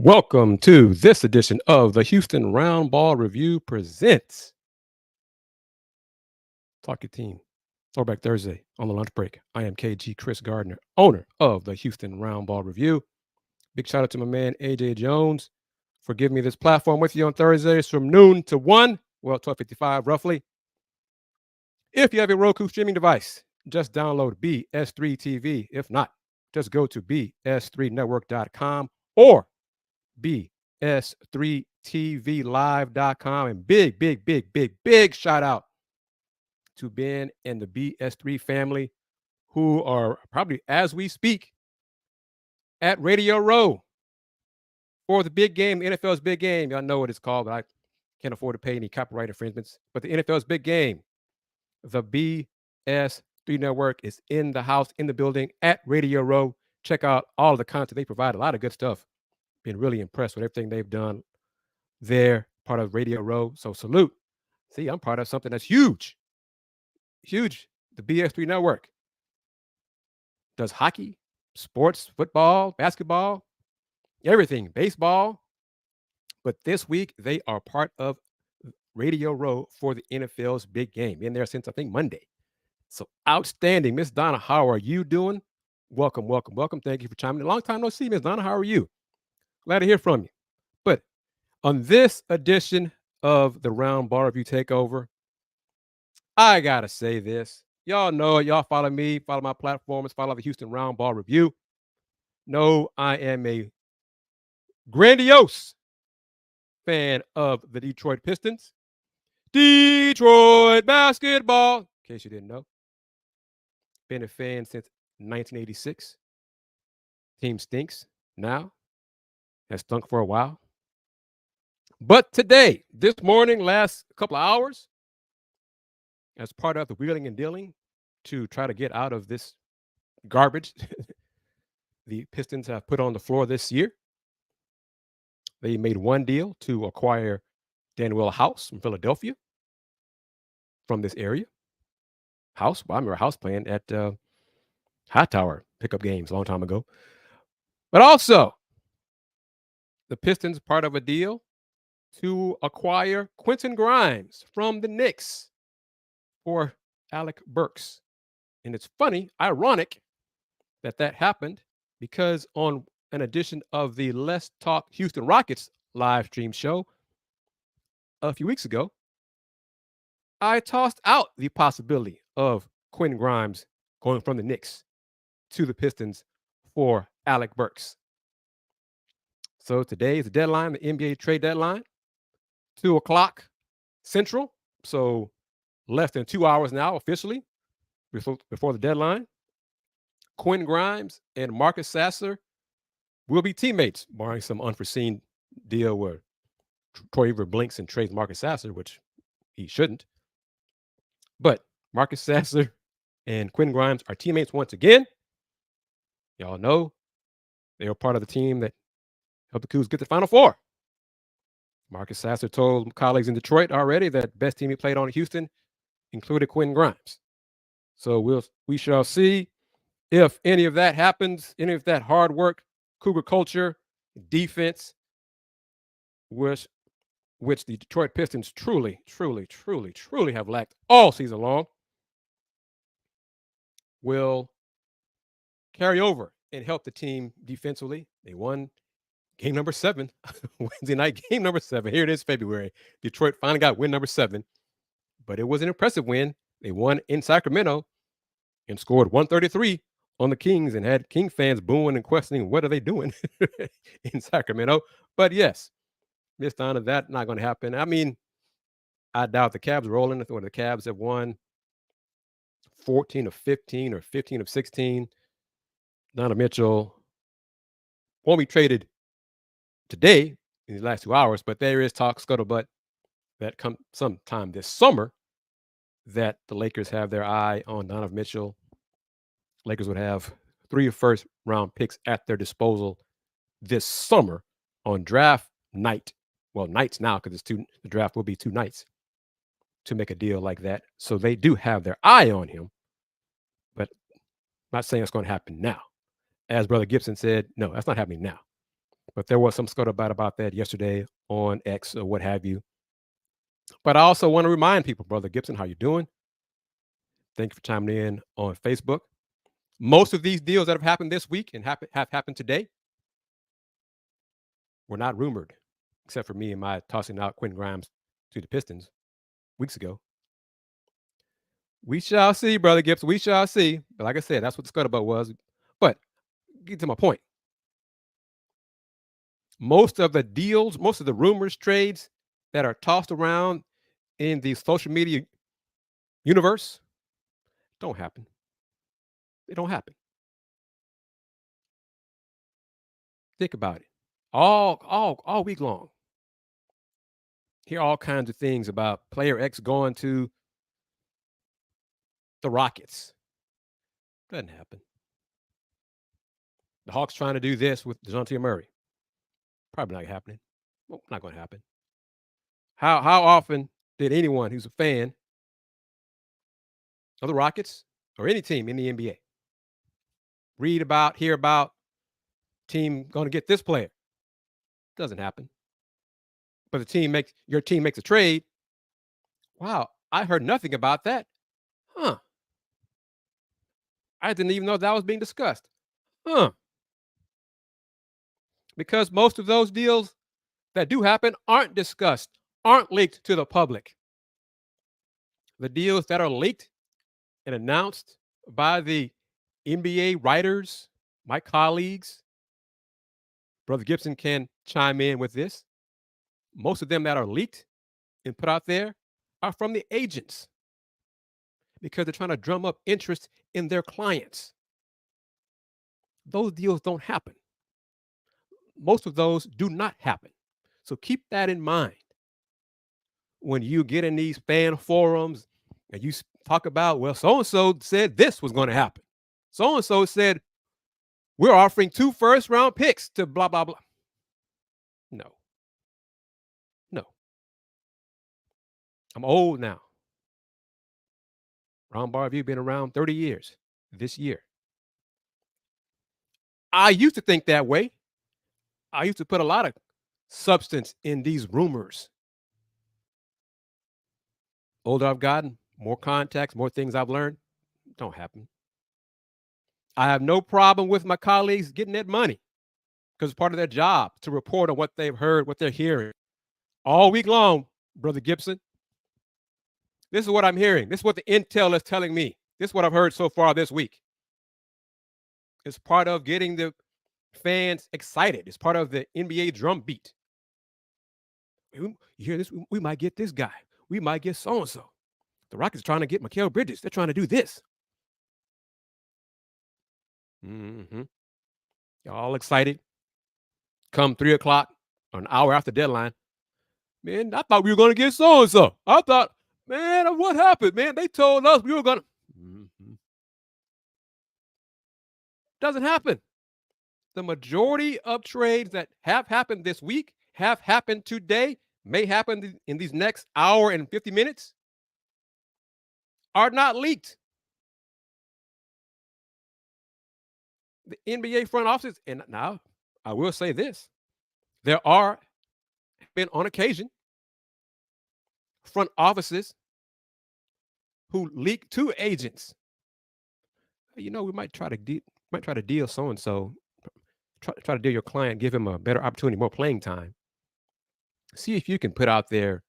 Welcome to this edition of the Houston Roundball Review presents Talk Your Team Throwback Thursday on the lunch break. I am KG Chris Gardner, owner of the Houston Roundball Review. Big shout out to my man AJ Jones for giving me this platform with you on Thursdays from noon to 1, 12:55 roughly. If you have a Roku streaming device, just download BS3 TV. If not, just go to bs3network.com or bs3tvlive.com. And big shout out to Ben and the BS3 family who are probably, as we speak, at Radio Row for the big game, the NFL's big game. Y'all know what it's called, but I can't afford to pay any copyright infringements. But the NFL's big game, the BS3 Network is in the house, in the building at Radio Row. Check out all of the content they provide. A lot of good stuff. Been really impressed with everything they've done. They're part of Radio Row, so salute. See, I'm part of something that's huge. The BS3 Network does hockey, sports, football, basketball, everything, baseball. But this week, they are part of Radio Row for the NFL's big game. Been there since, I think, Monday. So outstanding. Miss Donna, how are you doing? Welcome. Thank you for chiming in. Long time no see, Miss Donna. How are you? Glad to hear from you. But on this edition of the Roundball Review Takeover, I got to say this. Y'all know it. Y'all follow me, follow my platforms, follow the Houston Roundball Review. Know I am a grandiose fan of the Detroit Pistons. Detroit basketball, in case you didn't know. Been a fan since 1986. Team stinks now. Has stunk for a while. But today, this morning, last couple of hours, as part of the wheeling and dealing to try to get out of this garbage the Pistons have put on the floor this year, they made one deal to acquire Danuel House from Philadelphia, from this area. House, well, I remember House playing at Hightower pickup games a long time ago. But also, the Pistons part of a deal to acquire Quentin Grimes from the Knicks for Alec Burks. And it's funny, ironic that happened because on an edition of the Let's Talk Houston Rockets live stream show a few weeks ago, I tossed out the possibility of Quentin Grimes going from the Knicks to the Pistons for Alec Burks. So today is the deadline, the NBA trade deadline, 2 o'clock Central. So less than 2 hours now officially before the deadline. Quentin Grimes and Marcus Sasser will be teammates, barring some unforeseen deal where Troy Weaver blinks and trades Marcus Sasser, which he shouldn't. But Marcus Sasser and Quentin Grimes are teammates once again. Y'all know they were part of the team that helped the Cougs get the Final Four. Marcus Sasser told colleagues in Detroit already that best team he played on in Houston included Quentin Grimes. So we shall see if any of that happens, any of that hard work, Cougar culture, defense, which the Detroit Pistons truly have lacked all season long, will carry over and help the team defensively. They won game number 7, Wednesday night, game number 7. Here it is, February. Detroit finally got win number 7, but it was an impressive win. They won in Sacramento and scored 133 on the Kings and had King fans booing and questioning what are they doing in Sacramento. But yes, Miss Donna, that's not going to happen. I mean, I doubt the Cavs rolling. I think the Cavs have won 14 of 15 or 15 of 16. Donovan Mitchell won't be traded today in the last 2 hours, but there is talk, scuttlebutt, that come sometime this summer that the Lakers have their eye on Donovan Mitchell. Lakers would have 3 first-round picks at their disposal this summer on draft night. Well, nights now because the draft will be 2 nights to make a deal like that. So they do have their eye on him, but I'm not saying it's going to happen now. As Brother Gibson said, no, that's not happening now. But there was some scuttlebutt about that yesterday on X or what have you. But I also want to remind people, Brother Gibson, how you doing? Thank you for chiming in on Facebook. Most of these deals that have happened this week and have happened today were not rumored, except for me and my tossing out Quentin Grimes to the Pistons weeks ago. We shall see, Brother Gibson. We shall see. But like I said, that's what the scuttlebutt was. But get to my point. Most of the deals, most of the rumors, trades that are tossed around in the social media universe don't happen. They don't happen. Think about it. All week long. Hear all kinds of things about player X going to the Rockets. Doesn't happen. The Hawks trying to do this with DeJounte Murray. Probably not happening. Well, not going to happen. How often did anyone who's a fan of the Rockets or any team in the NBA read about, hear about team going to get this player? Doesn't happen. But your team makes a trade. Wow, I heard nothing about that. Huh. I didn't even know that was being discussed. Huh. Because most of those deals that do happen aren't discussed, aren't leaked to the public. The deals that are leaked and announced by the NBA writers, my colleagues, Brother Gibson can chime in with this. Most of them that are leaked and put out there are from the agents because they're trying to drum up interest in their clients. Those deals don't happen. Most of those do not happen. So keep that in mind when you get in these fan forums and you talk about, well, so and so said this was going to happen. So and so said we're offering 2 first-round picks to blah blah blah. No. No. I'm old now. Roundball, you've been around 30 years this year. I used to think that way. I used to put a lot of substance in these rumors. Older I've gotten, more contacts, more things I've learned, don't happen. I have no problem with my colleagues getting that money because it's part of their job to report on what they've heard, what they're hearing. All week long, Brother Gibson, this is what I'm hearing. This is what the intel is telling me. This is what I've heard so far this week. It's part of getting the fans excited. It's part of the NBA drumbeat. You hear this? We might get this guy. We might get so and so. The Rockets are trying to get Mikal Bridges. They're trying to do this. Mm-hmm. Y'all all excited. Come 3 o'clock, an hour after deadline. Man, I thought we were going to get so and so. I thought, man, what happened, man? They told us we were going to. Mm-hmm. Doesn't happen. The majority of trades that have happened this week, have happened today, may happen in these next hour and 50 minutes, are not leaked. The NBA front offices, and now I will say this, there are been on occasion front offices who leak to agents. You know, we might try to deal so and so. Try to deal your client, give him a better opportunity, more playing time. See if you can put out there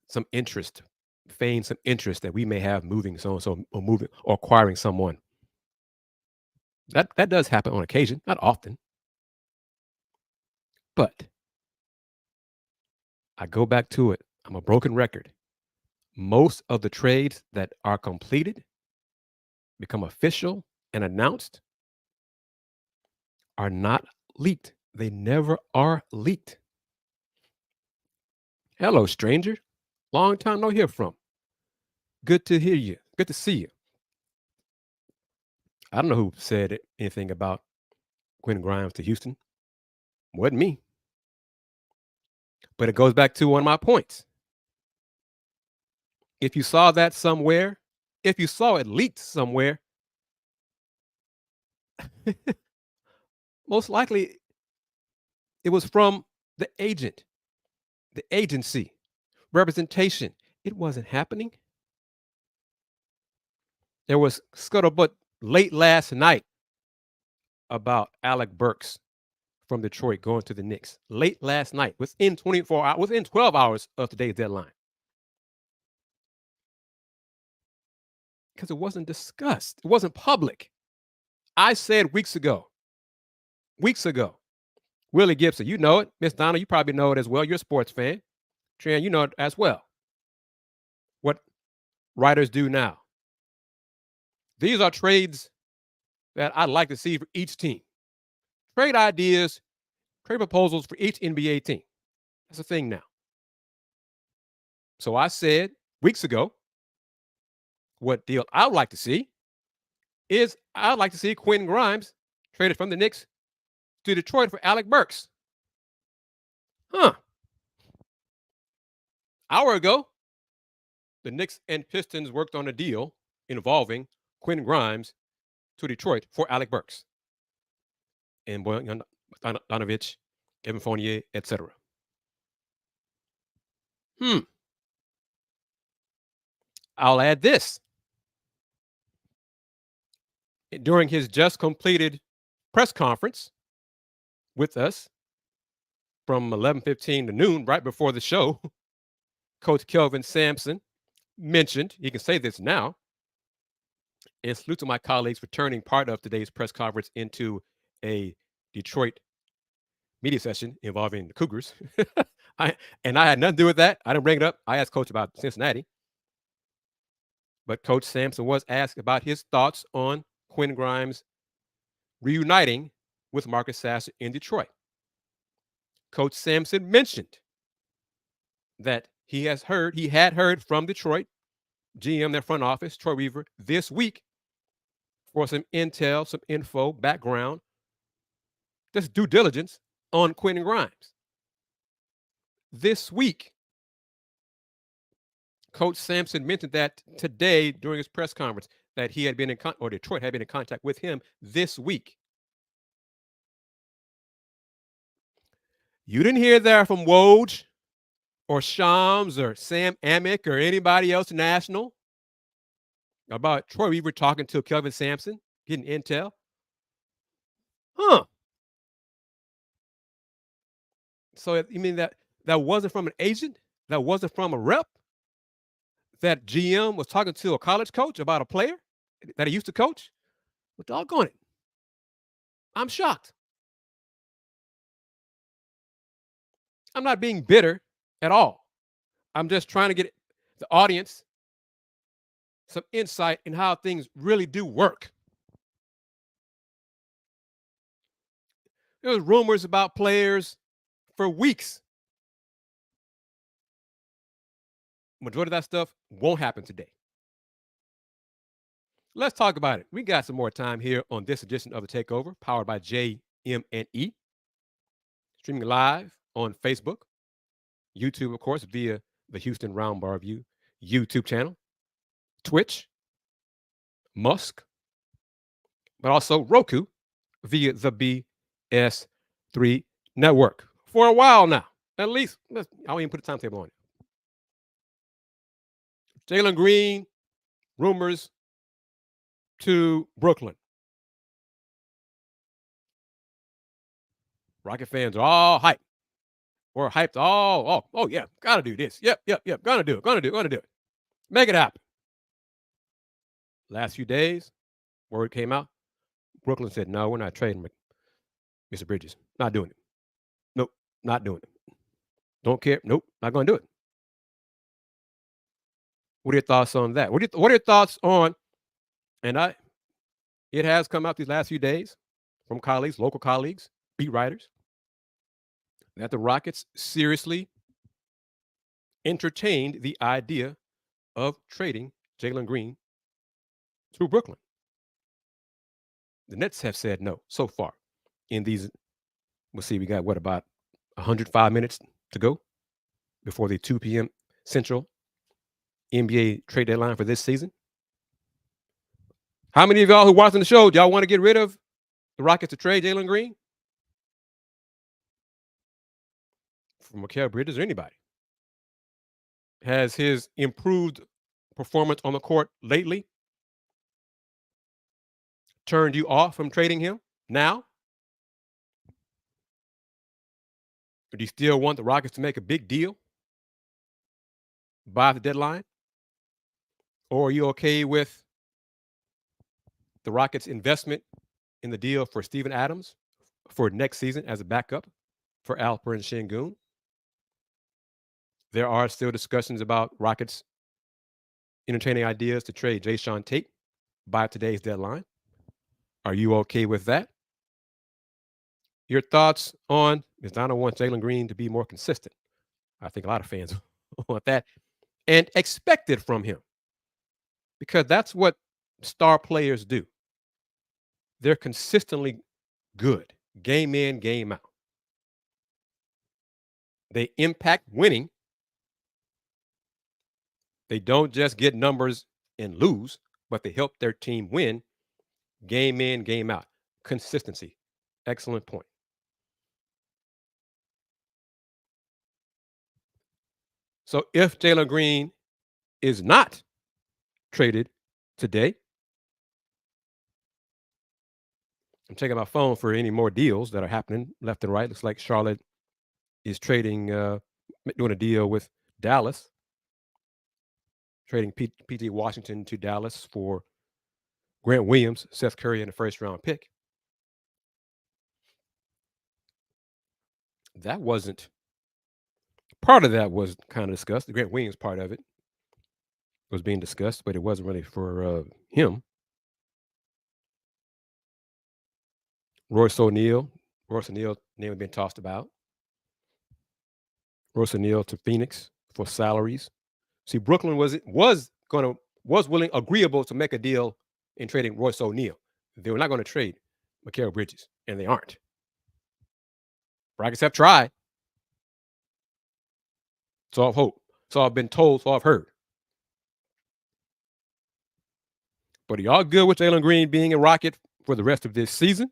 some interest, feign some interest that we may have moving so and so, or moving or acquiring someone. That does happen on occasion, not often. But I go back to it. I'm a broken record. Most of the trades that are completed, become official and announced, are not leaked. They never are leaked. Hello, stranger. Long time no hear from. Good to hear you. Good to see you. I don't know who said anything about Quentin Grimes to Houston. Wasn't me. But it goes back to one of my points. If you saw that somewhere, if you saw it leaked somewhere, Most likely it was from the agent, the agency, representation. It wasn't happening. There was scuttlebutt late last night about Alec Burks from Detroit going to the Knicks. Late last night, within 24 hours, within 12 hours of today's deadline. Because it wasn't discussed. It wasn't public. I said weeks ago, Willie Gibson, you know it. Miss Donna, you probably know it as well. You're a sports fan. Tran, you know it as well. What writers do now. These are trades that I'd like to see for each team. Trade ideas, trade proposals for each NBA team. That's a thing now. So I said weeks ago, what deal I would like to see is I'd like to see Quentin Grimes traded from the Knicks to Detroit for Alec Burks. Hour ago, the Knicks and Pistons worked on a deal involving Quentin Grimes to Detroit for Alec Burks and Bojan Bogdanovic, Evan Fournier, etc. I'll add this. During his just completed press conference with us from 11:15 to noon, right before the show, Coach Kelvin Sampson mentioned, he can say this now, and salute to my colleagues for turning part of today's press conference into a Detroit media session involving the Cougars. I had nothing to do with that. I didn't bring it up. I asked Coach about Cincinnati. But Coach Sampson was asked about his thoughts on Quentin Grimes reuniting with Marcus Sasser in Detroit. Coach Sampson mentioned that he had heard from Detroit GM, their front office, Troy Weaver, this week for some intel, some info, background, just due diligence on Quentin Grimes. This week, Coach Sampson mentioned that today during his press conference that he had been or Detroit had been in contact with him this week. You didn't hear that from Woj or Shams or Sam Amick or anybody else national about Troy Weaver talking to Kelvin Sampson, getting intel. So you mean that wasn't from an agent? That wasn't from a rep? That GM was talking to a college coach about a player that he used to coach? Well, doggone it. I'm shocked. I'm not being bitter at all. I'm just trying to get the audience some insight in how things really do work. There was rumors about players for weeks. Majority of that stuff won't happen today. Let's talk about it. We got some more time here on this edition of The Takeover, powered by JM&E. Streaming live on Facebook, YouTube, of course, via the Houston Roundball View YouTube channel, Twitch, Musk, but also Roku via the BS3 network for a while now. At least, I won't even put a timetable on it. Jalen Green, rumors to Brooklyn. Rocket fans are all hyped. We're hyped. Oh, yeah, gotta do this. Yep, gonna do it. Make it happen. Last few days, word came out. Brooklyn said, no, we're not trading Mr. Bridges. Not doing it. Nope, not doing it. Don't care. Nope, not gonna do it. What are your thoughts on that? What are your thoughts on, it has come out these last few days from colleagues, local colleagues, beat writers, that the Rockets seriously entertained the idea of trading Jalen Green to Brooklyn. The Nets have said no so far in these. We'll see, we got about 105 minutes to go before the 2 p.m. Central NBA trade deadline for this season. How many of y'all who watching the show, y'all want to get rid of the Rockets to trade Jalen Green? for Mikal Bridges or anybody. Has his improved performance on the court lately turned you off from trading him now? Or do you still want the Rockets to make a big deal by the deadline? Or are you okay with the Rockets' investment in the deal for Steven Adams for next season as a backup for Alperen Sengun? There are still discussions about Rockets entertaining ideas to trade Jae'Sean Tate by today's deadline. Are you okay with that? Your thoughts on Ms. Donna wants Jalen Green to be more consistent. I think a lot of fans want that and expect it from him because that's what star players do. They're consistently good, game in, game out. They impact winning. They don't just get numbers and lose, but they help their team win game in, game out. Consistency. Excellent point. So if Jalen Green is not traded today, I'm checking my phone for any more deals that are happening left and right. Looks like Charlotte is trading, doing a deal with Dallas, trading PJ Washington to Dallas for Grant Williams, Seth Curry, and a first-round pick. That wasn't part of that was kind of discussed. The Grant Williams part of it was being discussed, but it wasn't really for him. Royce O'Neal name had been tossed about. Royce O'Neal to Phoenix for salaries. See, Brooklyn was willing, agreeable to make a deal in trading Royce O'Neal. They were not going to trade Mikal Bridges, and they aren't. Rockets have tried. So I've hoped. So I've been told. So I've heard. But are y'all good with Jalen Green being a Rocket for the rest of this season?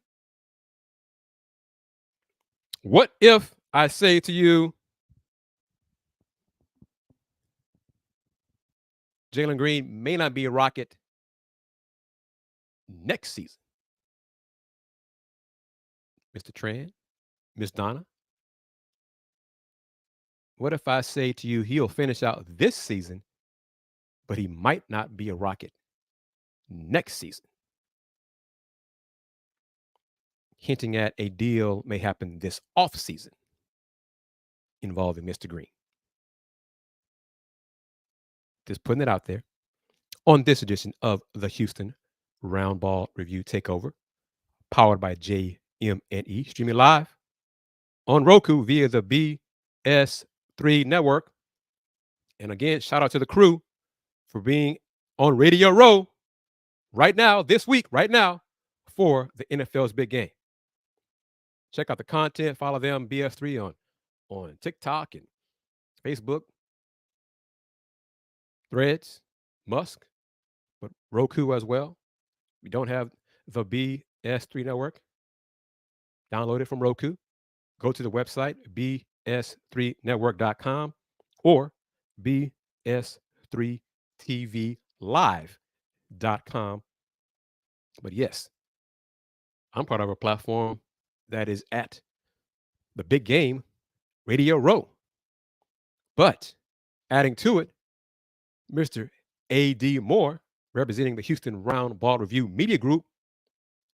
What if I say to you, Jalen Green may not be a Rocket next season? Mr. Tran, Miss Donna? What if I say to you, he'll finish out this season, but he might not be a Rocket next season? Hinting at a deal may happen this offseason involving Mr. Green. Just putting it out there on this edition of the Houston Roundball Review Takeover, powered by JM&E, streaming live on Roku via the BS3 network. And again, shout out to the crew for being on Radio Row right now, this week, right now, for the NFL's big game. Check out the content. Follow them, BS3, on TikTok and Facebook, Threads, Musk, but Roku as well. We don't have the BS3 network. Download it from Roku. Go to the website, bs3network.com or bs3tvlive.com. But yes, I'm part of a platform that is at the big game, Radio Row. But adding to it, Mr. A.D. Moore, representing the Houston Roundball Review Media Group,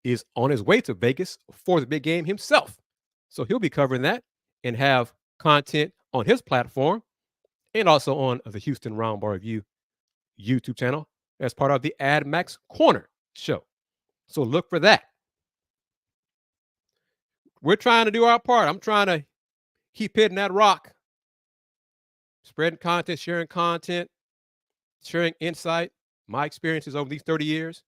is on his way to Vegas for the big game himself. So he'll be covering that and have content on his platform and also on the Houston Roundball Review YouTube channel as part of the Ad Max Corner show. So look for that. We're trying to do our part. I'm trying to keep hitting that rock, spreading content, sharing insight, my experiences over these 30 years.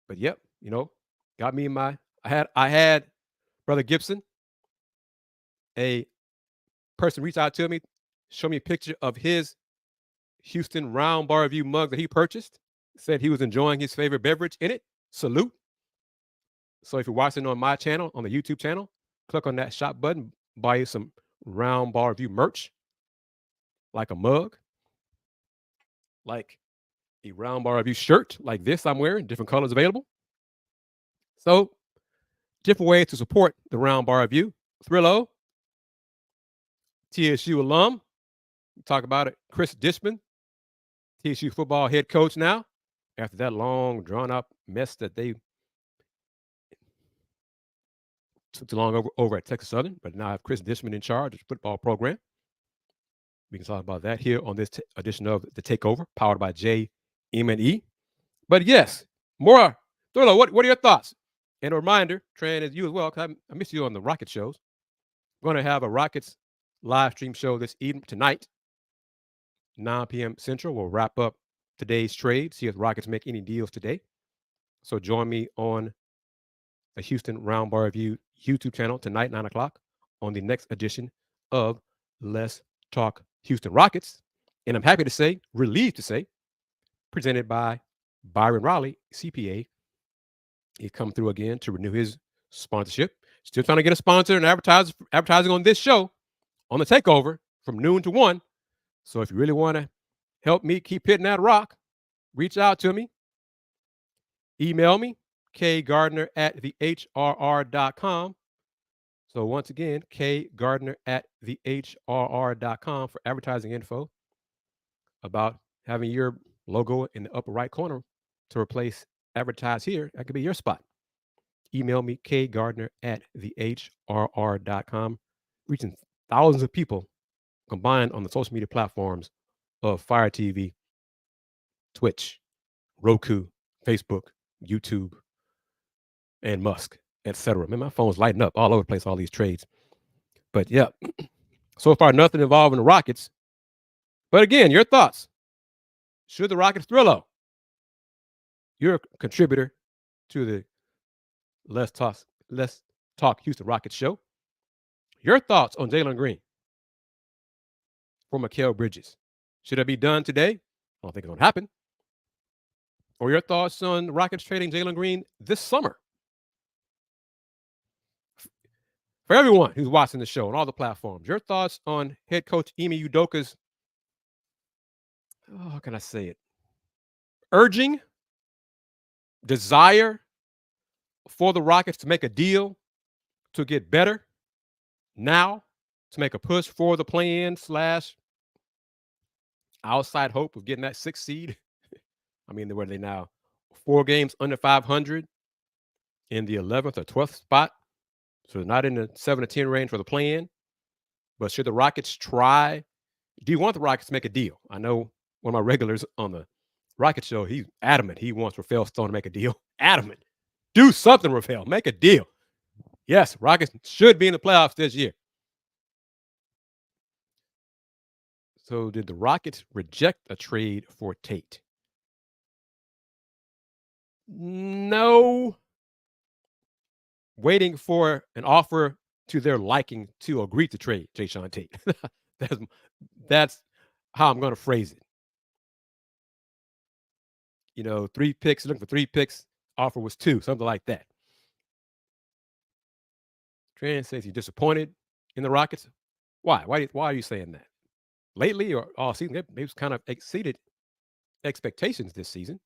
But yep, got me in my, I had Brother Gibson, a person reached out to me, show me a picture of his Houston Roundball Review mug that he purchased, said he was enjoying his favorite beverage in it. Salute. So if you're watching on my channel, on the YouTube channel, click on that shop button, buy you some Roundball Review merch, like a mug, like a Roundball Review shirt, like this I'm wearing, different colors available. So, different ways to support the Roundball Review. Thrillo, TSU alum, talk about it. Chris Dishman, TSU football head coach now. After that long, drawn out mess that they took too long over at Texas Southern, but now I have Chris Dishman in charge of the football program. We can talk about that here on this edition of The Takeover, powered by JM&E. But yes, more. Thurlow, what are your thoughts? And a reminder, Tran, as you as well, because I miss you on the Rocket shows. We're going to have a Rockets live stream show this evening, tonight, 9 p.m. Central. We'll wrap up today's trade, see if Rockets make any deals today. So join me on the Houston Roundball Review YouTube channel tonight, 9 o'clock, on the next edition of Let's Talk Houston Rockets. And I'm happy to say, relieved to say, presented by Byron Raleigh, CPA. He's come through again to renew his sponsorship. Still trying to get a sponsor and advertising on this show, on the Takeover, from noon to 1. So if you really want to help me keep hitting that rock, reach out to me. Email me, kgardner@thehrr.com. So once again, kgardner@thehrr.com for advertising info about having your logo in the upper right corner to replace advertise here. That could be your spot. Email me, kgardner@thehrr.com, reaching thousands of people combined on the social media platforms of Fire TV, Twitch, Roku, Facebook, YouTube, and Musk, etc. Man, my phone's lighting up all over the place, all these trades. But yeah, so far nothing involving the Rockets. But again, your thoughts. Should the Rockets Thrillo? You're a contributor to the Let's Talk Houston Rockets show. Your thoughts on Jalen Green for Mikal Bridges. Should it be done today? I don't think it's going to happen. Or your thoughts on the Rockets trading Jalen Green this summer? For everyone who's watching the show on all the platforms, your thoughts on head coach Ime Udoka's, how can I say it, urging, desire for the Rockets to make a deal to get better now, to make a push for the play-in / outside hope of getting that 6th seed. I mean, where they now 4 games under 500 in the 11th or 12th spot. So not in the 7 to 10 range for the play-in. But should the Rockets try? Do you want the Rockets to make a deal? I know one of my regulars on the Rocket show, he's adamant. He wants Rafael Stone to make a deal. Adamant. Do something, Rafael. Make a deal. Yes, Rockets should be in the playoffs this year. So did the Rockets reject a trade for Tate? No. Waiting for an offer to their liking to agree to trade Jayshawn Tate. that's how I'm going to phrase it. 3 picks, looking for 3 picks. Offer was 2, something like that. Trent says he's disappointed in the Rockets. Why? Why are you saying that? Lately or all season, they've kind of exceeded expectations this season.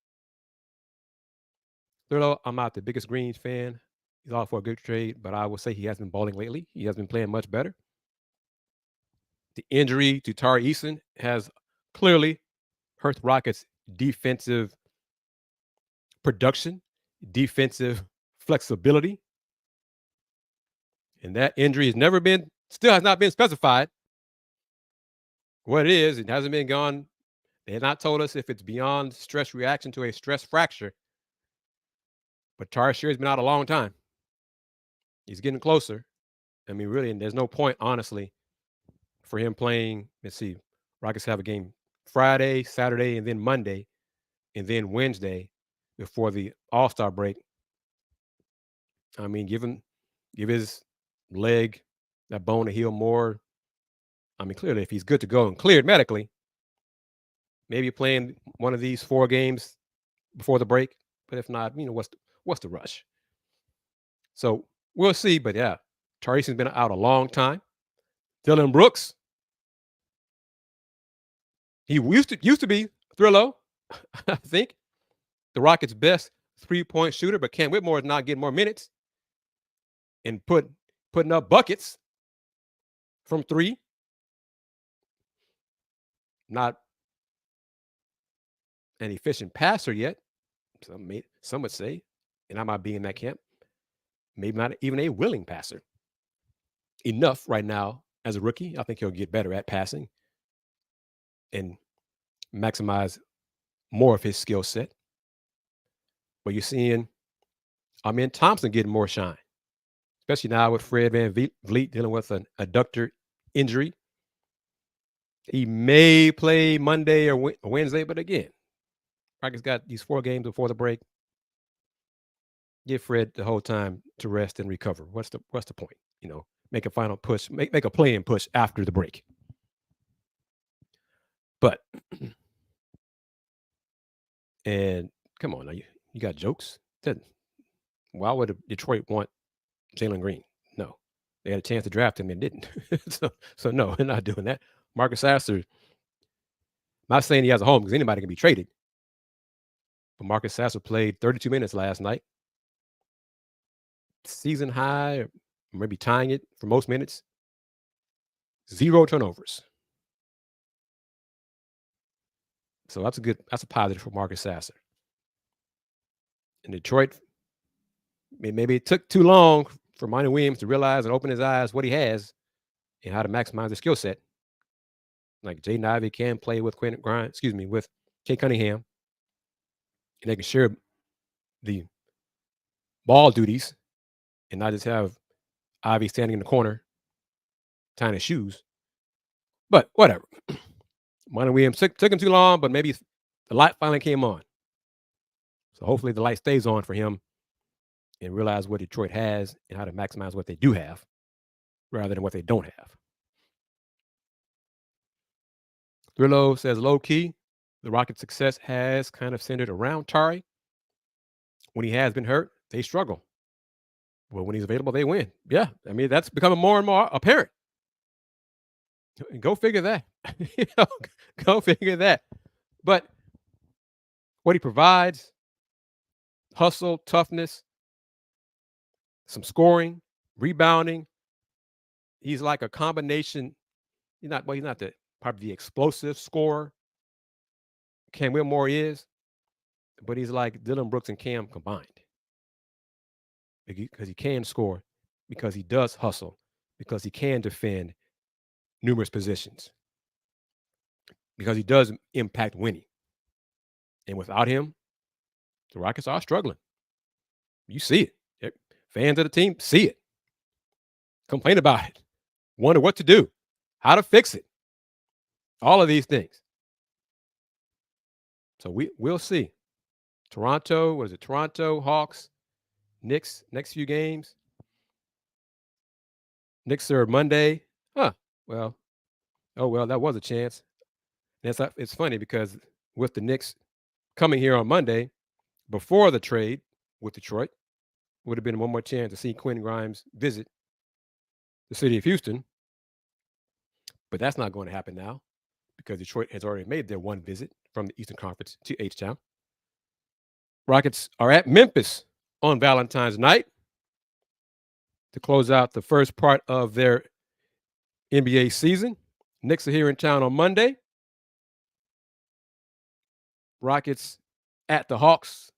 Thurlow, I'm not the biggest Greens fan. He's all for a good trade, but I will say he hasn't been balling lately. He has been playing much better. The injury to Tari Eason has clearly hurt the Rockets' defensive production, defensive flexibility. And that injury still has not been specified what it is. It hasn't been gone. They have not told us if it's beyond stress reaction to a stress fracture. But Tari sure has been out a long time. He's getting closer. I mean, really, and there's no point, honestly, for him playing. Let's see, Rockets have a game Friday, Saturday, and then Monday, and then Wednesday before the All-Star break. I mean, give his leg, that bone to heal more. I mean, clearly, if he's good to go and cleared medically, maybe playing one of these 4 games before the break. But if not, what's the rush? So we'll see. But yeah, Tariq has been out a long time. Dylan Brooks. He used to be Thrillo, I think, the Rockets' best 3-point shooter, but Cam Whitmore is not getting more minutes and putting up buckets from three. Not an efficient passer yet. Some would say, and I might be in that camp. Maybe not even a willing passer. Enough right now as a rookie. I think he'll get better at passing and maximize more of his skill set. But you're seeing Thompson getting more shine, especially now with Fred VanVleet dealing with an adductor injury. He may play Monday or Wednesday, but again, Rockets got these 4 games before the break. Give Fred the whole time to rest and recover. What's the point? Make a final push, make a play-in push after the break. But and come on now, you got jokes. Why would Detroit want Jalen Green? No, they had a chance to draft him and didn't. so no, they're not doing that. Marcus Sasser. Not saying he has a home because anybody can be traded. But Marcus Sasser played 32 minutes last night. Season high, or maybe tying it for most minutes. 0 turnovers. So that's a positive for Marcus Sasser. In Detroit, maybe it took too long for Monty Williams to realize and open his eyes what he has and how to maximize his skill set. Like Jaden Ivey can play with with Kate Cunningham. And they can share the ball duties and not just have Ivy standing in the corner tying his shoes. But whatever. Monty Williams took him too long, but maybe the light finally came on. So hopefully the light stays on for him and realize what Detroit has and how to maximize what they do have rather than what they don't have. Thrillo says low key, the Rockets' success has kind of centered around Tari. When he has been hurt, they struggle. Well, when he's available, they win. Yeah, that's becoming more and more apparent. Go figure that. Go figure that. But what he provides, hustle, toughness, some scoring, rebounding. He's like a combination. He's not probably the explosive scorer Cam Whitmore is, but he's like Dylan Brooks and Cam combined. Because he can score, because he does hustle, because he can defend numerous positions, because he does impact winning. And without him, the Rockets are struggling. You see it. Fans of the team see it. Complain about it. Wonder what to do, how to fix it. All of these things. So we'll see. Toronto, Hawks, Knicks, next few games. Knicks are Monday. That was a chance. It's funny because with the Knicks coming here on Monday before the trade with Detroit, would have been one more chance to see Quinn Grimes visit the city of Houston. But that's not going to happen now because Detroit has already made their one visit from the Eastern Conference to H-Town. Rockets are at Memphis on Valentine's night to close out the first part of their NBA season. Knicks are here in town on Monday. Rockets at the Hawks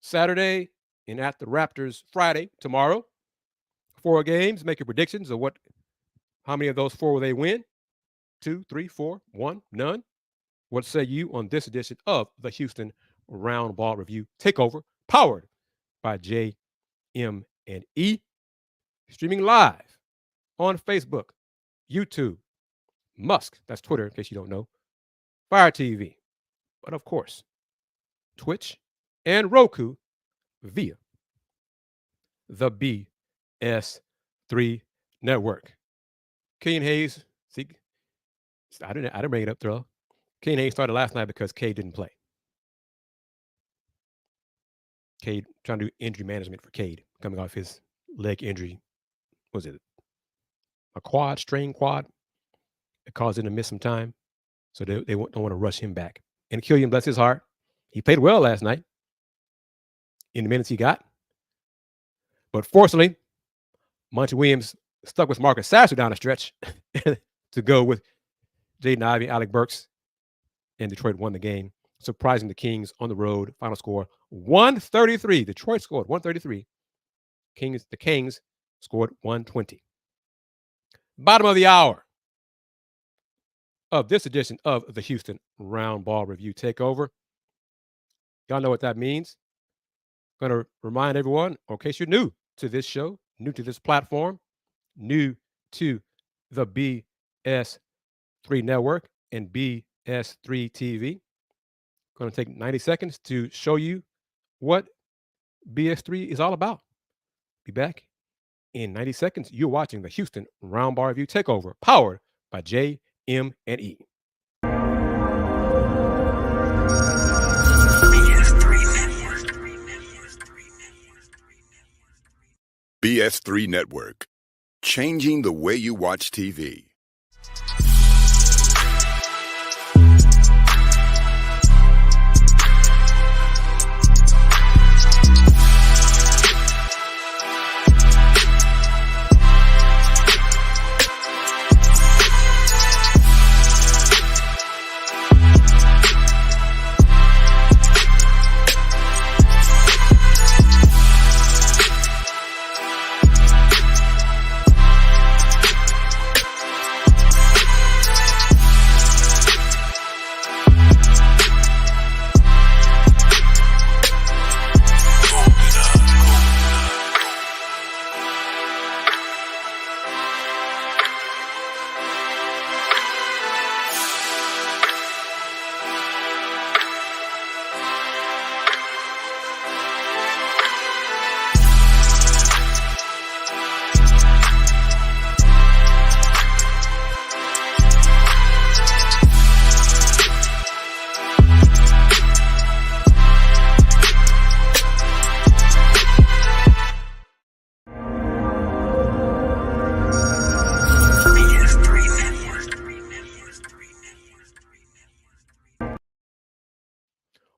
Saturday and at the Raptors Friday, tomorrow. 4 games. Make your predictions of how many of those 4 will they win? 2, 3, 4, 1, none. What say you on this edition of the Houston Roundball Review Takeover, powered by JM&E, streaming live on Facebook, YouTube, Musk, that's Twitter in case you don't know, Fire TV, but of course, Twitch and Roku via the BS3 network. Killian Hayes, see, I didn't bring it up, Thrill. Killian Hayes started last night because Cade didn't play. Cade trying to do injury management for Cade coming off his leg injury. Was it a strained quad? It caused him to miss some time, so they don't want to rush him back. And Killian, bless his heart, he played well last night in the minutes he got. But fortunately, Monty Williams stuck with Marcus Sasser down the stretch to go with Jaden Ivey, Alec Burks, and Detroit won the game, surprising the Kings on the road. Final score 133. Detroit scored 133. The Kings scored 120. Bottom of the hour of this edition of the Houston Roundball Review Takeover. Y'all know what that means. Going to remind everyone, in case you're new to this show, new to this platform, new to the BS3 Network and BS3 TV. Going to take 90 seconds to show you what BS3 is all about. Be back in 90 seconds. You're watching the Houston Roundball Review Takeover, powered by JM&E. BS3 Network, changing the way you watch TV.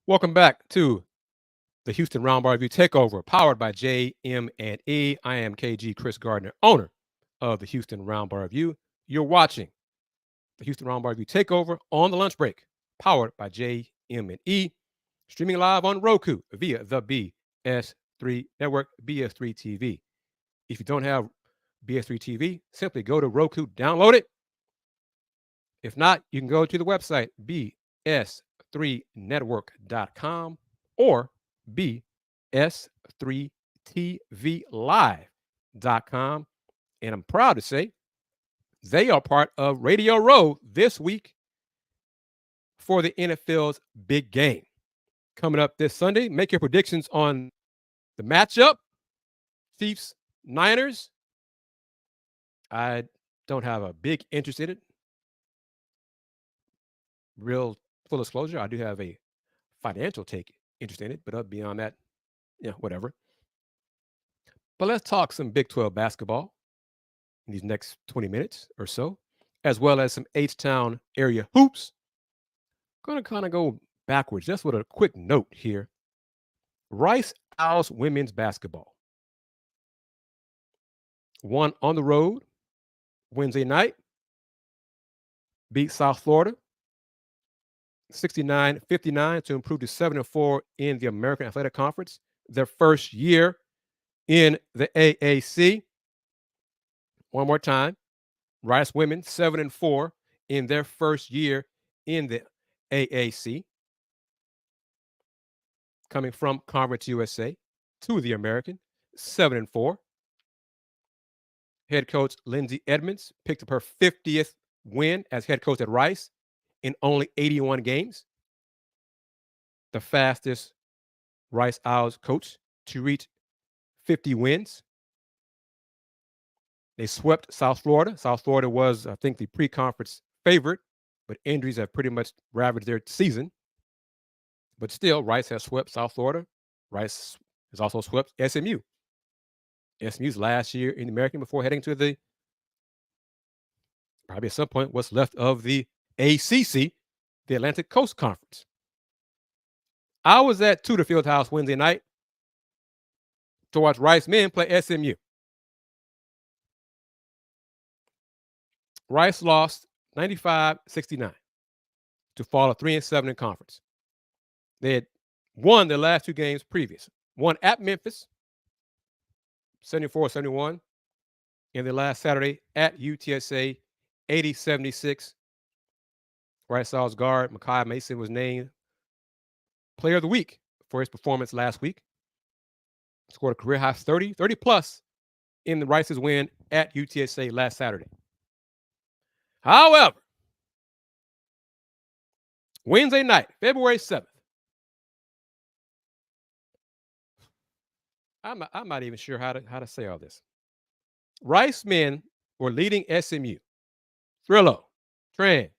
Welcome back to the Houston Roundball Review Takeover, powered by JM&E. I am KG Chris Gardner, owner of the Houston Roundball Review. You're watching the Houston Roundball Review Takeover on the lunch break, powered by JM&E, streaming live on Roku via the BS3 Network, BS3 TV. If you don't have BS3 TV, simply go to Roku, download it. If not, you can go to the website, bs3network.com or bs3tvlive.com. And I'm proud to say they are part of Radio Row this week for the NFL's big game. Coming up this Sunday, make your predictions on the matchup, Chiefs, Niners. I don't have a big interest in it. Real full disclosure, I do have a financial interest in it, but beyond that, whatever. But let's talk some Big 12 basketball in these next 20 minutes or so, as well as some H-Town area hoops. Going to kind of go backwards, just with a quick note here. Rice Owls women's basketball won on the road Wednesday night, beat South Florida 69-59 to improve to 7-4 in the American Athletic Conference, their first year in the AAC. One more time, Rice women 7-4 in their first year in the AAC, coming from Conference USA to the American, 7-4. Head coach Lindsay Edmonds picked up her 50th win as head coach at Rice in only 81 games. The fastest Rice Owls coach to reach 50 wins. They swept South Florida. South Florida was, I think, the pre-conference favorite, but injuries have pretty much ravaged their season. But still, Rice has swept South Florida. Rice has also swept SMU. SMU's last year in the American before heading to the probably at some point what's left of the ACC, the Atlantic Coast Conference. I was at Tudor Fieldhouse Wednesday night to watch Rice men play SMU. Rice lost 95-69 to fall to 3-7 in conference. They had won their last two games previous. One at Memphis, 74-71, and their last Saturday at UTSA, 80-76. Rice Owls guard Makai Mason was named Player of the Week for his performance last week. Scored a career high 30 plus in the Rice's win at UTSA last Saturday. However, Wednesday night, February 7th, I'm not even sure how to say all this. Rice men were leading SMU. Thrillo, Tran,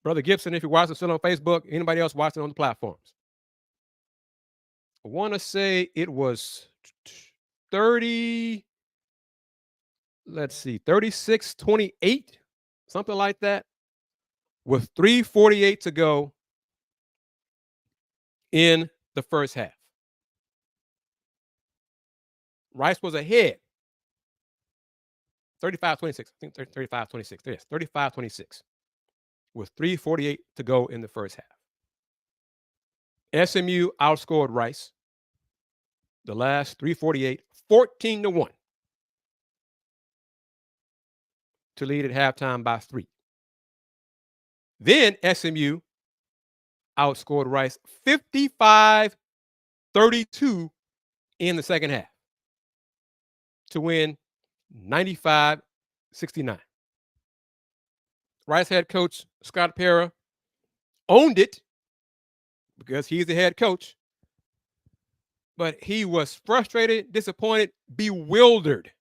Brother Gibson, if you're watching still on Facebook, anybody else watching on the platforms. I want to say it was 30, let's see, 36-28, something like that, with 3:48 to go in the first half. Rice was ahead 35-26. I think 35-26. Yes, 35-26 with 3:48 to go in the first half. SMU outscored Rice the last 3:48, 14-1 to lead at halftime by 3. Then SMU outscored Rice 55-32 in the second half to win 95-69. Rice head coach Scott Pera owned it because he's the head coach, but he was frustrated, disappointed, bewildered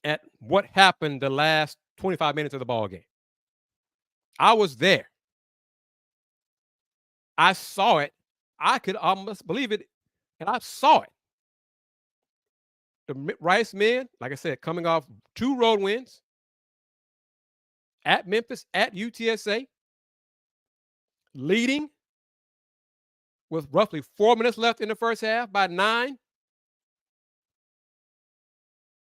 at what happened the last 25 minutes of the ball game. I was there. I saw it. I could almost believe it, and I saw it. The Rice men, like I said, coming off 2 road wins at Memphis, at UTSA, leading with roughly 4 minutes left in the first half by 9,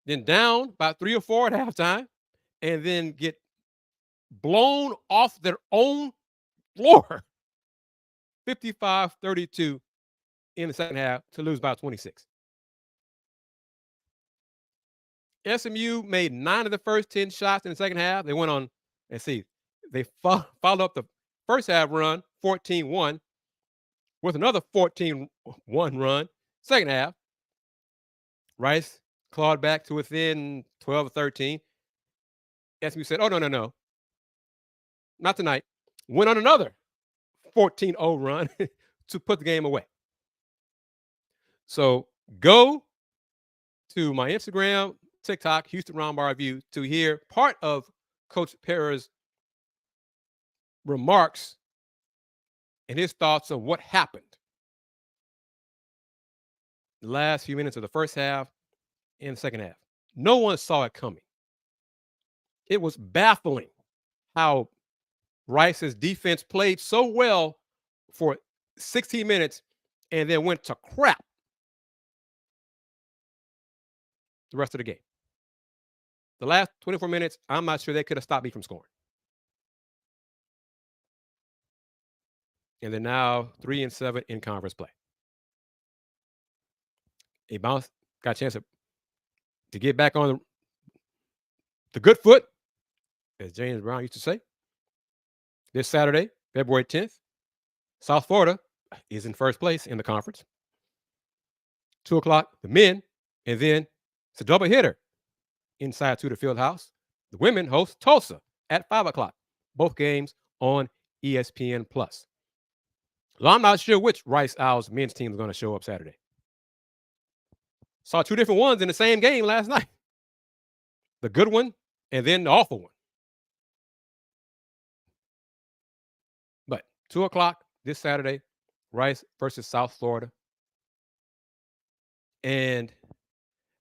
then down by 3 or 4 at halftime, and then get blown off their own floor 55-32 in the second half to lose by 26. SMU made 9 of the first 10 shots in the second half. They went on, let's see, they followed up the first half run, 14-1, with another 14-1 run. Second half, Rice clawed back to within 12 or 13. SMU said, oh, no, not tonight. Went on another 14-0 run to put the game away. So go to my Instagram, TikTok, Houston Roundball Review to hear part of Coach Pera's remarks and his thoughts on what happened the last few minutes of the first half and the second half. No one saw it coming. It was baffling how Rice's defense played so well for 16 minutes and then went to crap the rest of the game. The last 24 minutes, I'm not sure they could have stopped me from scoring. And they're now 3-7 in conference play. A bounce, got a chance to get back on the good foot, as James Brown used to say. This Saturday, February 10th, South Florida is in first place in the conference. 2 o'clock, the men, and then it's a double hitter inside Tudor Fieldhouse. The women host Tulsa at 5 o'clock. Both games on ESPN+. Well, I'm not sure which Rice Owls men's team is going to show up Saturday. Saw 2 different ones in the same game last night. The good one and then the awful one. But 2 o'clock this Saturday, Rice versus South Florida. And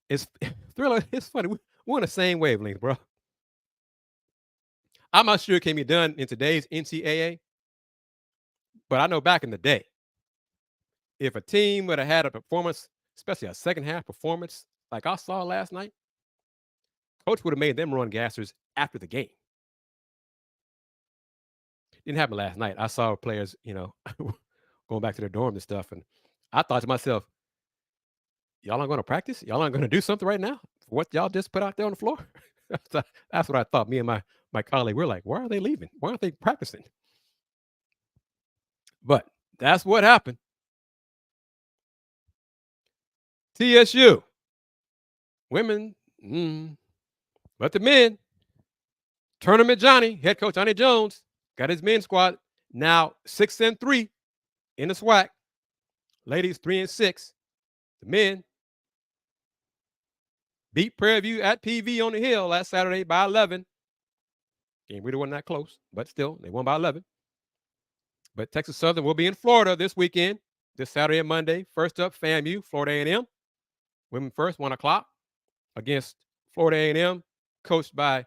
it's Thriller. It's funny. We're on the same wavelength, bro. I'm not sure it can be done in today's NCAA, but I know back in the day, if a team would have had a performance, especially a second half performance like I saw last night, coach would have made them run gassers after the game. Didn't happen last night. I saw players, going back to their dorms and stuff, and I thought to myself, y'all aren't going to practice? Y'all aren't going to do something right now? For what y'all just put out there on the floor? That's what I thought. Me and my colleague were like, why are they leaving? Why aren't they practicing? But that's what happened. TSU women, but the men, tournament Johnny, head coach Johnny Jones, got his men's squad now 6-3 in the SWAC. Ladies 3-6. The men beat Prairie View at PV on the Hill last Saturday by 11. Game really wasn't that close, but still, they won by 11. But Texas Southern will be in Florida this weekend, this Saturday and Monday. First up, FAMU, Florida A&M. Women first, 1 o'clock, against Florida A&M, coached by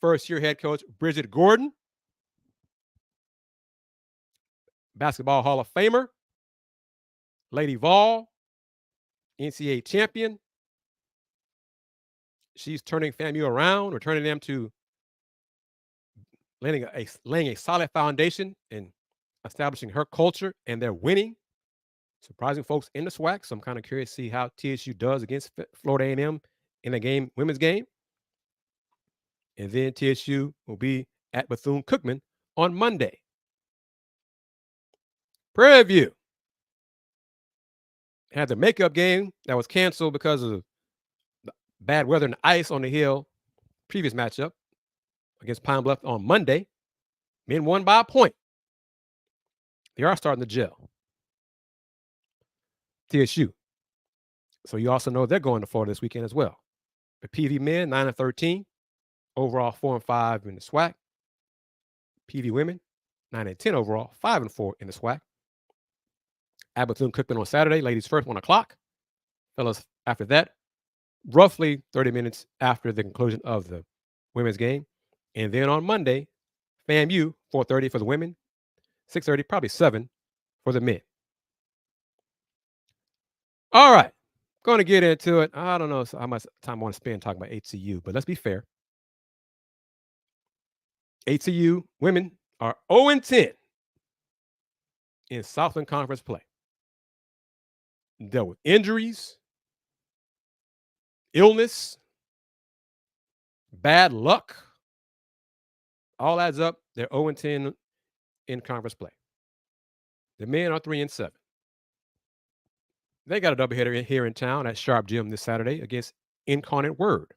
first-year head coach Bridget Gordon, Basketball Hall of Famer, Lady Vol, NCAA champion. She's turning FAMU around, returning them to laying a solid foundation and establishing her culture, and they're winning, surprising folks in the SWAC. So I'm kind of curious to see how TSU does against Florida A&M in the game, women's game. And then TSU will be at Bethune-Cookman on Monday. Prairie View had the makeup game that was canceled because of bad weather and ice on the hill. Previous matchup against Pine Bluff on Monday. Men won by a point. They are starting to gel. TSU. So you also know they're going to Florida this weekend as well. The PV men, 9-13. Overall, 4-5 in the SWAC. PV women, 9-10 overall, 5-4 in the SWAC. At Bethune-Cookman on Saturday, ladies first, 1 o'clock. Fellas after that, roughly 30 minutes after the conclusion of the women's game. And then on Monday, FAMU, 4:30 for the women, 6:30, probably 7 for the men. All right, going to get into it. I don't know how much time I want to spend talking about HCU, but let's be fair. HCU women are 0-10 in Southland Conference play. Dealt with injuries, illness, bad luck. All adds up. They're 0-10 in conference play. The men are 3-7. They got a doubleheader here in town at Sharp Gym this Saturday against Incarnate Word.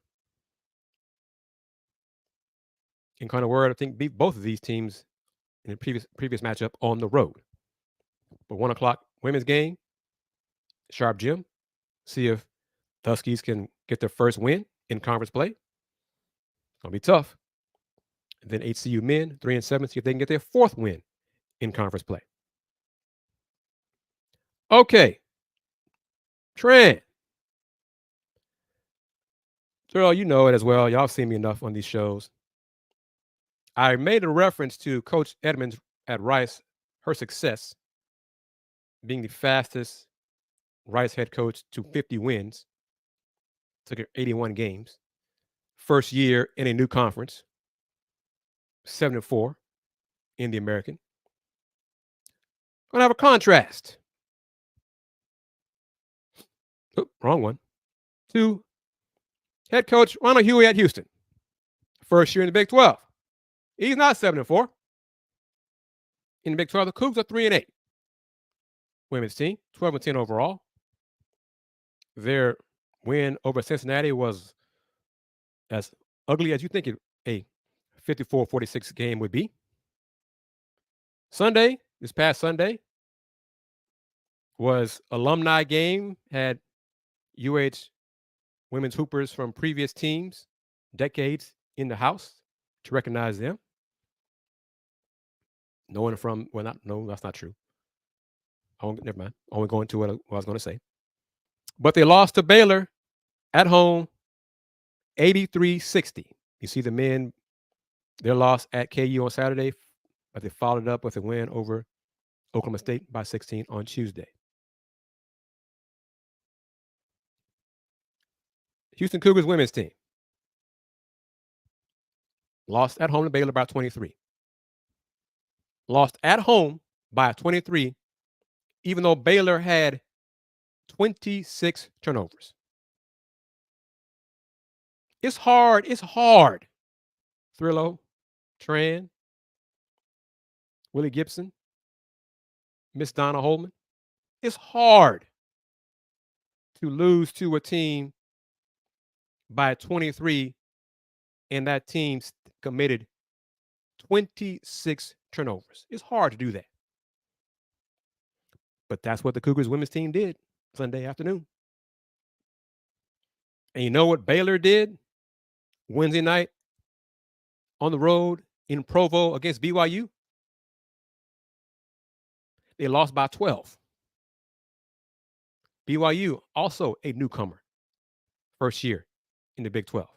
Incarnate Word, I think, beat both of these teams in the previous matchup on the road. But 1 o'clock women's game, Sharp Gym. See if the Huskies can get their first win in conference play. It's going to be tough. And then HCU men, 3-7, see if they can get their fourth win in conference play. Okay. Trent. Terrell, you know it as well. Y'all seen me enough on these shows. I made a reference to Coach Edmonds at Rice, her success being the fastest Rice head coach to 50 wins. Took her 81 games. First year in a new conference. 7-4 in the American. Gonna have a contrast. Oop, wrong one. To head coach Ronald Huey at Houston. First year in the Big 12. He's not 7-4. In the Big 12, the Cougs are 3-8. Women's team, 12-10 overall. Their win over Cincinnati was as ugly as you think a 54-46 game would be. Sunday, this past Sunday, was alumni game. Had UH women's hoopers from previous teams, decades in the house to recognize them. No one from, no, that's not true. Never mind. Only going to what I was going to say. But they lost to Baylor at home, 83-60. You see the men Their loss at KU on Saturday, but they followed it up with a win over Oklahoma State by 16 on Tuesday. Houston Cougars women's team lost at home to Baylor by 23. Lost at home by 23, even though Baylor had 26 turnovers. It's hard. It's hard. Thrillo, Tran, Willie Gibson, Miss Donna Holman. It's hard to lose to a team by 23, and that team committed 26 turnovers. It's hard to do that. But that's what the Cougars women's team did Sunday afternoon. And you know what Baylor did Wednesday night on the road in Provo against BYU? They lost by 12. BYU, also a newcomer, first year in the Big 12.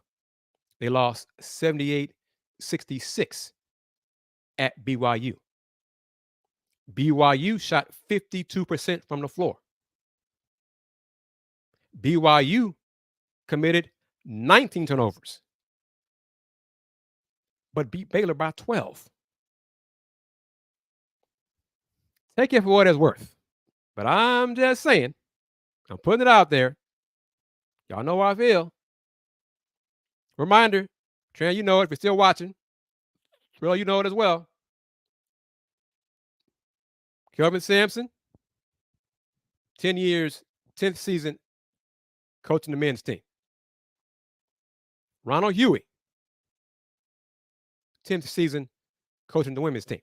They lost 78-66 at BYU. BYU shot 52% from the floor. BYU committed 19 turnovers, but beat Baylor by 12. Take it for what it's worth. But I'm just saying, I'm putting it out there. Y'all know how I feel. Reminder, Tran, you know it if you're still watching. Well, you know it as well. Kelvin Sampson, 10 years, 10th season coaching the men's team. Ronald Huey, 10th season coaching the women's team.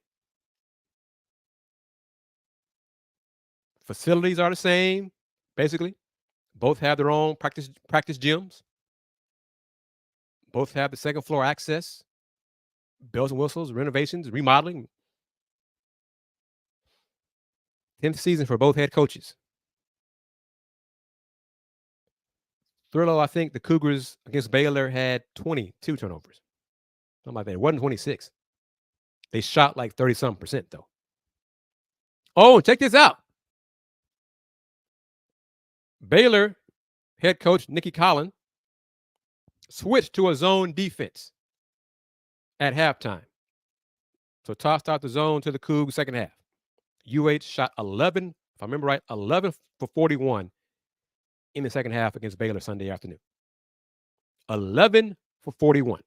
Facilities are the same, basically. Both have their own practice gyms. Both have the second floor access, bells and whistles, renovations, remodeling. 10th season for both head coaches. Thrillo, I think the Cougars against Baylor had 22 turnovers. Something like that. It wasn't 26. They shot like 30-something%, though. Oh, check this out. Baylor head coach Nikki Collin switched to a zone defense at halftime. So tossed out the zone to the Cougs second half. UH shot 11, if I remember right, 11 for 41 in the second half against Baylor Sunday afternoon. 11 for 41.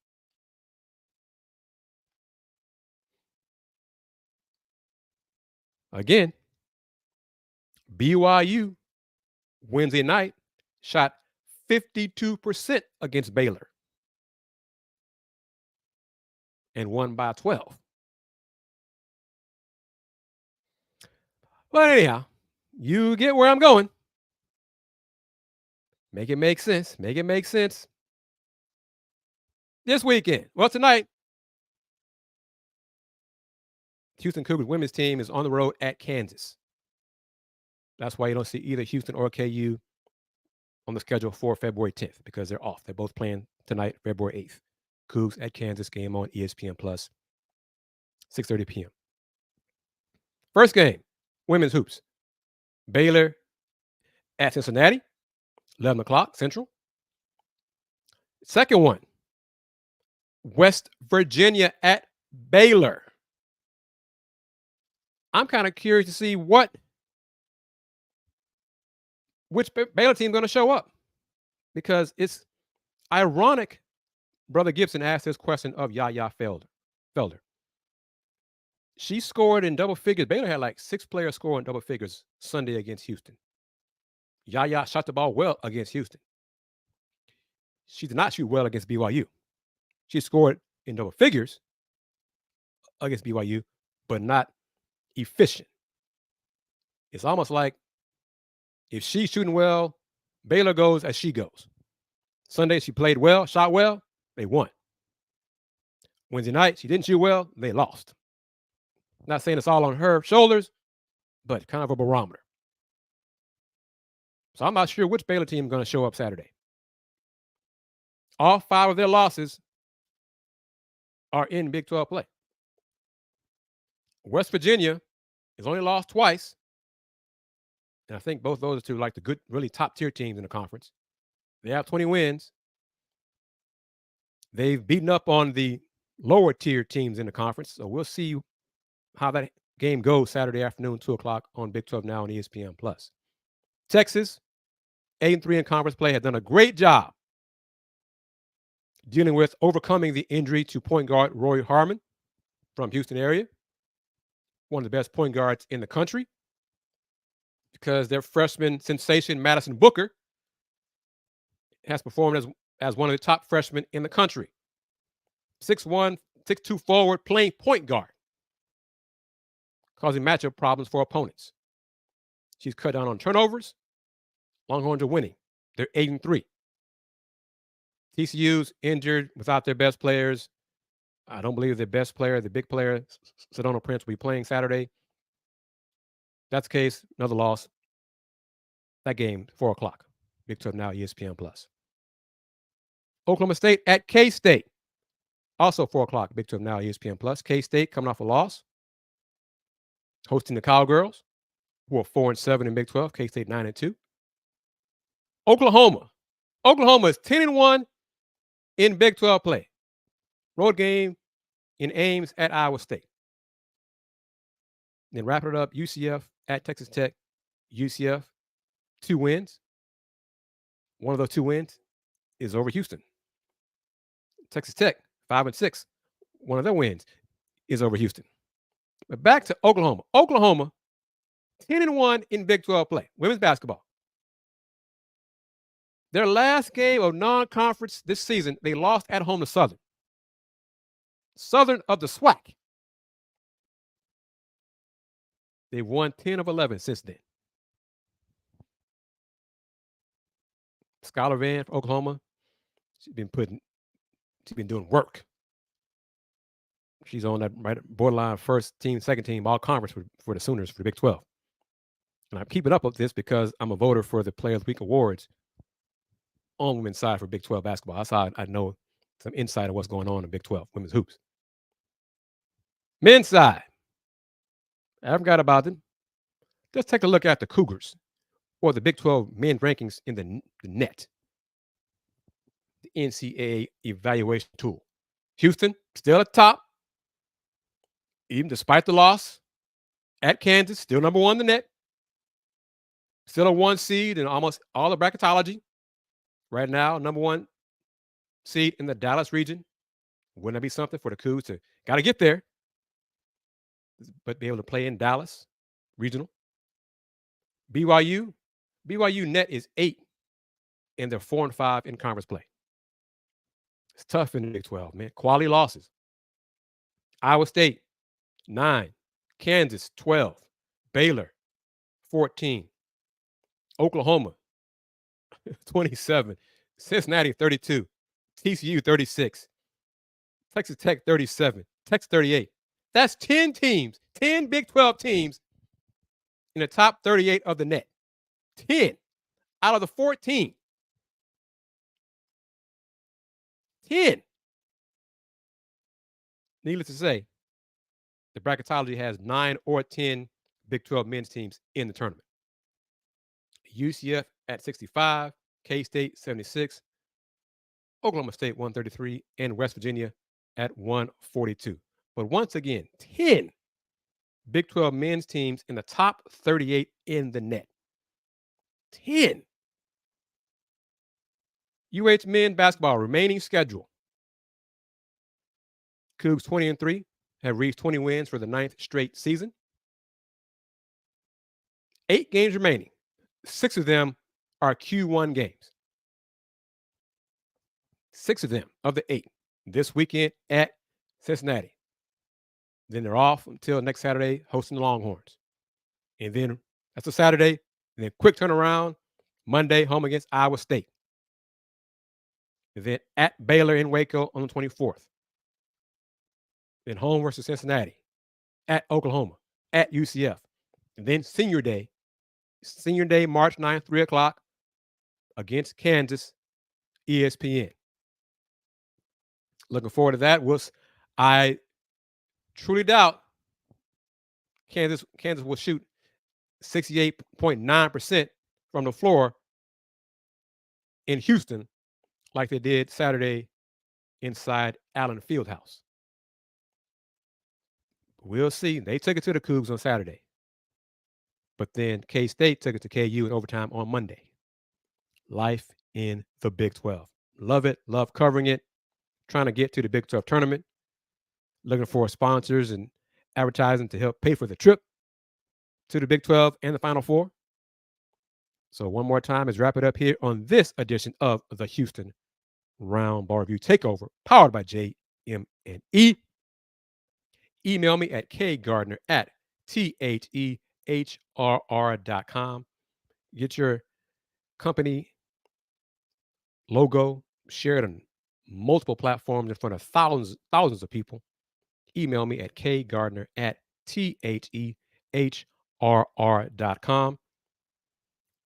Again, BYU Wednesday night shot 52% against Baylor and won by 12. But anyhow, you get where I'm going. Make it make sense. Make it make sense. This weekend, well, tonight, Houston Cougars women's team is on the road at Kansas. That's why you don't see either Houston or KU on the schedule for February 10th because they're off. They're both playing tonight, February 8th. Cougs at Kansas, game on ESPN Plus, 6:30 p.m. First game, women's hoops. Baylor at Cincinnati, 11 o'clock Central. Second one, West Virginia at Baylor. I'm kind of curious to see which Baylor team is going to show up because it's ironic. Brother Gibson asked this question of Yaya Felder. She scored in double figures. Baylor had like 6 players score in double figures Sunday against Houston. Yaya shot the ball well against Houston. She did not shoot well against BYU. She scored in double figures against BYU, but not efficient. It's almost like if she's shooting well, Baylor goes as she goes. Sunday, she played well, shot well, they won. Wednesday night, she didn't shoot well, they lost. Not saying it's all on her shoulders, but kind of a barometer. So I'm not sure which Baylor team is going to show up Saturday. All 5 of their losses are in Big 12 play. West Virginia has only lost twice. And I think both those are two like the good, really top tier teams in the conference. They have 20 wins. They've beaten up on the lower tier teams in the conference. So we'll see how that game goes Saturday afternoon, 2 o'clock on Big 12 Now and ESPN Plus. Texas, 8-3 in conference play, has done a great job dealing with overcoming the injury to point guard Roy Harmon from Houston area, one of the best point guards in the country, because their freshman sensation, Madison Booker, has performed as one of the top freshmen in the country. 6'1", 6'2" forward, playing point guard, causing matchup problems for opponents. She's cut down on turnovers. Longhorns are winning. They're 8-3. TCU's injured without their best players. I don't believe their best player, the big player, Sedona Prince, will be playing Saturday. That's the case. Another loss. That game, 4 o'clock. Big 12 Now, ESPN Plus. Oklahoma State at K-State. Also 4 o'clock, Big 12 Now, ESPN Plus. K-State coming off a loss. Hosting the Cowgirls, who are 4-7 in Big 12. K-State 9-2. Oklahoma. Oklahoma is 10-1 in Big 12 play. Road game in Ames at Iowa State. Then wrapping it up, UCF at Texas Tech. UCF, 2 wins. One of those 2 wins is over Houston. Texas Tech, 5-6. One of their wins is over Houston. But back to Oklahoma. Oklahoma, 10-1 in Big 12 play. Women's basketball. Their last game of non-conference this season, they lost at home to Southern. Southern of the SWAC. They've won 10 of 11 since then. Skylar Van for Oklahoma, she's been doing work. She's on that right borderline first team, second team, all conference for the Sooners for Big 12. And I'm keeping up with this because I'm a voter for the Player of the Week awards on women's side for Big 12 basketball. That's how I know some insight of what's going on in Big 12 women's hoops. Men's side, I haven't got about them. Let's take a look at the Cougars, or the Big 12 men's rankings in the net, the NCAA evaluation tool. Houston still at the top, even despite the loss at Kansas, still number 1 in the net, still a 1 seed in almost all the bracketology. Right now, number 1 seed in the Dallas region. Wouldn't that be something for the Cougs to got to get there, but be able to play in Dallas regional? BYU net is 8, and they're 4-5 in conference play. It's tough in the Big 12, man. Quality losses. Iowa State, 9. Kansas, 12. Baylor, 14. Oklahoma, 27. Cincinnati, 32. TCU, 36. Texas Tech, 37. Texas, 38. That's 10 teams, 10 Big 12 teams in the top 38 of the net. 10 out of the 14. 10. Needless to say, the bracketology has 9 or 10 Big 12 men's teams in the tournament. UCF at 65, K-State 76, Oklahoma State 133, and West Virginia at 142. But once again, 10 Big 12 men's teams in the top 38 in the net. 10. UH men basketball remaining schedule. Cougs 20-3 have reached 20 wins for the 9th straight season. 8 games remaining. 6 of them are Q1 games. 6 of them of the 8 this weekend at Cincinnati. Then they're off until next Saturday hosting the Longhorns. And then that's a Saturday. And then quick turnaround Monday home against Iowa State. And then at Baylor in Waco on the 24th. Then home versus Cincinnati. At Oklahoma. At UCF. And then Senior Day, March 9th, 3 o'clock against Kansas, ESPN. Looking forward to that. I truly doubt Kansas will shoot 68.9% from the floor in Houston like they did Saturday inside Allen Fieldhouse. We'll see. They took it to the Cougs on Saturday. But then K-State took it to KU in overtime on Monday. Life in the Big 12. Love it. Love covering it. Trying to get to the Big 12 tournament. Looking for sponsors and advertising to help pay for the trip to the Big 12 and the Final Four. So one more time, let's wrap it up here on this edition of the Houston Roundball Review Takeover, powered by JM&E. Email me at kgardner@thehrr.com. Get your company logo shared on multiple platforms in front of thousands of people. Email me at kgardner@thehrr.com.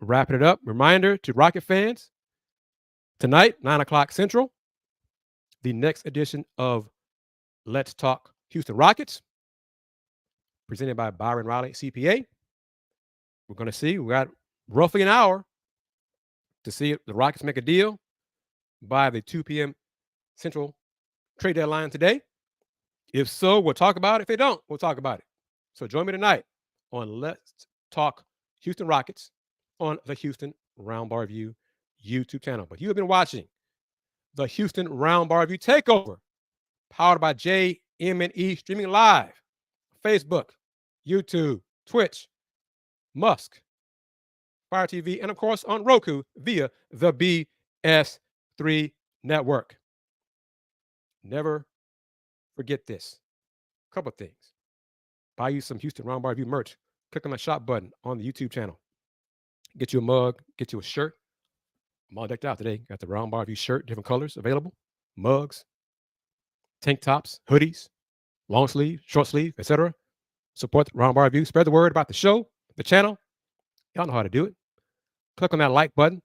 Wrapping it up. Reminder to Rocket fans, tonight, 9 o'clock Central, the next edition of Let's Talk Houston Rockets, presented by Byron Riley, CPA. We're going to see. We got roughly an hour to see if the Rockets make a deal by the 2 p.m. Central trade deadline today. If so, we'll talk about it. If they don't, we'll talk about it. So join me tonight on Let's Talk Houston Rockets on the Houston Roundball Review YouTube channel. But you have been watching the Houston Roundball Review Takeover, powered by JM&E, streaming live, Facebook, YouTube, Twitch, Musk, Fire TV, and of course on Roku via the BS3 network. Never forget this. A couple of things. Buy you some Houston Roundball Review merch. Click on the shop button on the YouTube channel. Get you a mug, get you a shirt. I'm all decked out today. Got the Roundball Review shirt, different colors available. Mugs, tank tops, hoodies, long sleeve, short sleeve, etc. Support the Roundball Review. Spread the word about the show, the channel. Y'all know how to do it. Click on that like button.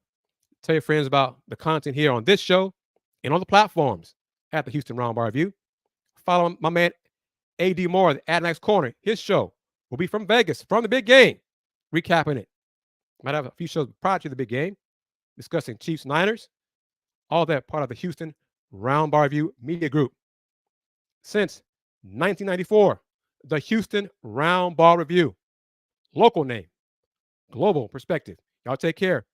Tell your friends about the content here on this show and on the platforms at the Houston Roundball Review. Follow my man AD Moore at Next Corner. His show will be from Vegas, from the big game, recapping it. Might have a few shows prior to the big game, discussing Chiefs, Niners, all that part of the Houston Roundball Review Media Group. Since 1994, the Houston Roundball Review. Local name, global perspective. Y'all take care.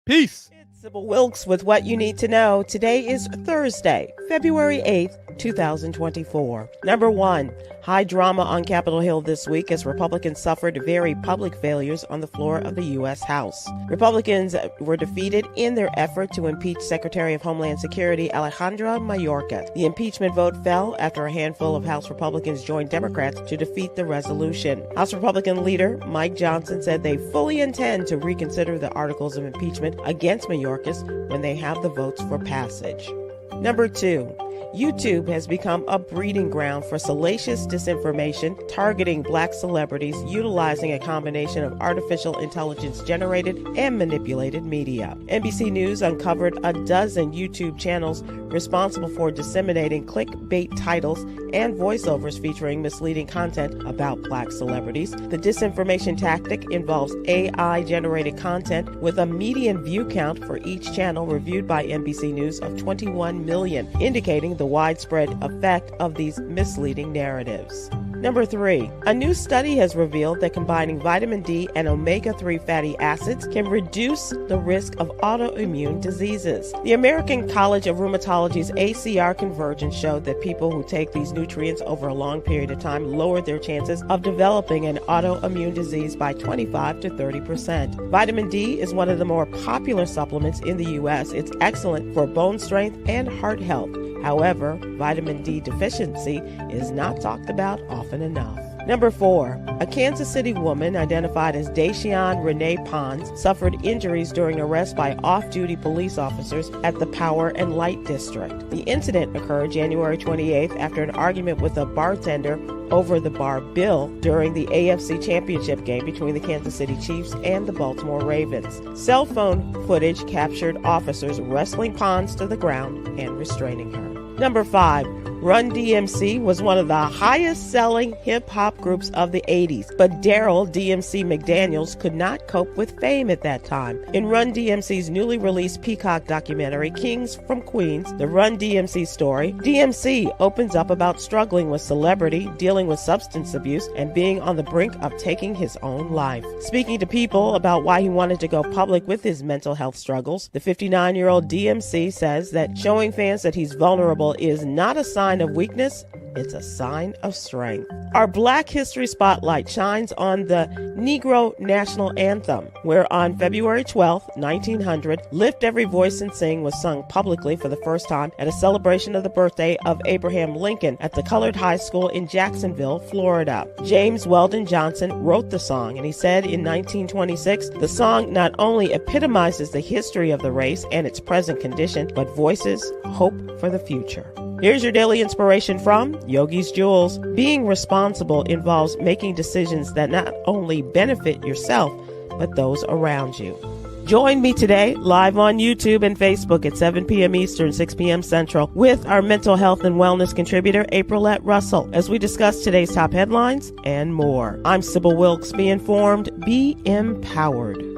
Peace. It's Sybil Wilkes with what you need to know. Today is Thursday, February 8th, 2024. Number 1, high drama on Capitol Hill this week as Republicans suffered very public failures on the floor of the U.S. House. Republicans were defeated in their effort to impeach Secretary of Homeland Security Alejandra Mayorkas. The impeachment vote fell after a handful of House Republicans joined Democrats to defeat the resolution. House Republican leader Mike Johnson said they fully intend to reconsider the articles of impeachment against Mayorkas when they have the votes for passage. Number 2, YouTube has become a breeding ground for salacious disinformation targeting Black celebrities utilizing a combination of artificial intelligence-generated and manipulated media. NBC News uncovered a dozen YouTube channels responsible for disseminating clickbait titles and voiceovers featuring misleading content about Black celebrities. The disinformation tactic involves AI-generated content with a median view count for each channel reviewed by NBC News of 21 million, indicating the widespread effect of these misleading narratives. Number 3, a new study has revealed that combining vitamin D and omega-3 fatty acids can reduce the risk of autoimmune diseases. The American College of Rheumatology's ACR convergence showed that people who take these nutrients over a long period of time lower their chances of developing an autoimmune disease by 25 to 30%. Vitamin D is one of the more popular supplements in the U.S. It's excellent for bone strength and heart health. However, vitamin D deficiency is not talked about often enough. Number 4, a Kansas City woman identified as Daishion Renee Pons suffered injuries during arrest by off-duty police officers at the Power and Light District. The incident occurred January 28th after an argument with a bartender over the bar bill during the AFC Championship game between the Kansas City Chiefs and the Baltimore Ravens. Cell phone footage captured officers wrestling Pons to the ground and restraining her. Number 5, Run DMC was one of the highest-selling hip-hop groups of the 80s, but Daryl DMC McDaniels could not cope with fame at that time. In Run DMC's newly released Peacock documentary, Kings from Queens, The Run DMC Story, DMC opens up about struggling with celebrity, dealing with substance abuse, and being on the brink of taking his own life. Speaking to people about why he wanted to go public with his mental health struggles, the 59-year-old DMC says that showing fans that he's vulnerable is not a sign of weakness, it's a sign of strength. Our Black History Spotlight shines on the Negro National Anthem, where on February 12, 1900, Lift Every Voice and Sing was sung publicly for the first time at a celebration of the birthday of Abraham Lincoln at the Colored High School in Jacksonville, Florida. James Weldon Johnson wrote the song, and he said in 1926, the song not only epitomizes the history of the race and its present condition, but voices hope for the future. Here's your daily inspiration from Yogi's Jewels. Being responsible involves making decisions that not only benefit yourself, but those around you. Join me today live on YouTube and Facebook at 7 p.m. Eastern, 6 p.m. Central with our mental health and wellness contributor, Aprilette Russell, as we discuss today's top headlines and more. I'm Sybil Wilkes. Be informed, be empowered.